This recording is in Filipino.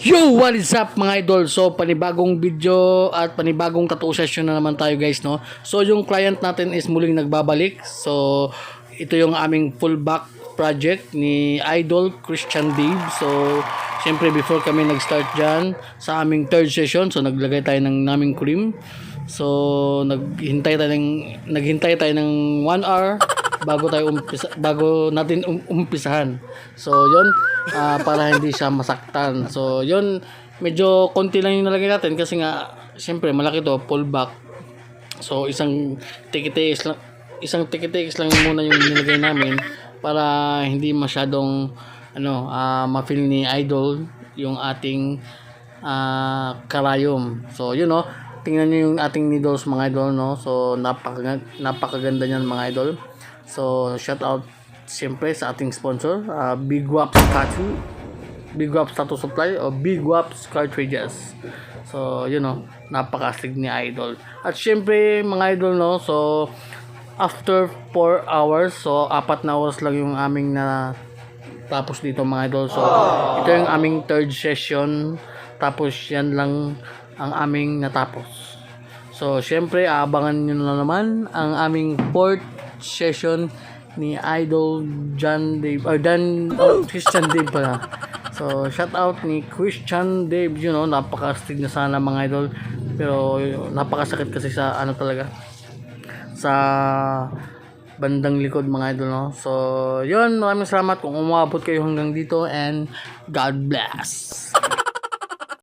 Yo, what is up mga idol? So, panibagong video at panibagong tattoo session na naman tayo guys, no? So, yung client natin is muling nagbabalik. So, ito yung aming full back project ni Idol Christian Dave. So, syempre before kami nag-start dyan sa aming third session, so naglagay tayo ng naming cream. So, naghintay tayo ng 1 hour bago natin umpisahan. So, yun, para hindi siya masaktan. So, yun, medyo konti lang yung nalagay natin kasi nga, siyempre, malaki to, pull back. So, isang tikitiis lang muna yung nilagay namin para hindi masyadong, ma-feel ni Idol yung ating karayom. So, yun, no, tingnan nyo yung ating needles mga idol, no. So, napakaganda niyan mga idol. So, shout out siyempre sa ating sponsor, Big Waps Tattoo Supply o Big Waps Cartridges. So, you know, napakasig ni Idol. At siyempre, mga idol, no, so, after 4 hours, so, 4 na oras lang yung aming na tapos dito mga idol. So, ito yung aming third session. Tapos, yan lang ang aming natapos. So, siyempre, aabangan nyo na naman ang aming fourth session ni Idol Christian Dave pala. So, shout out ni Christian Dave, you know, napakastig na sana mga idol. Pero, napakasakit kasi sa talaga, sa bandang likod mga idol, no. So, yun, maraming salamat kung umabot kayo hanggang dito and God bless.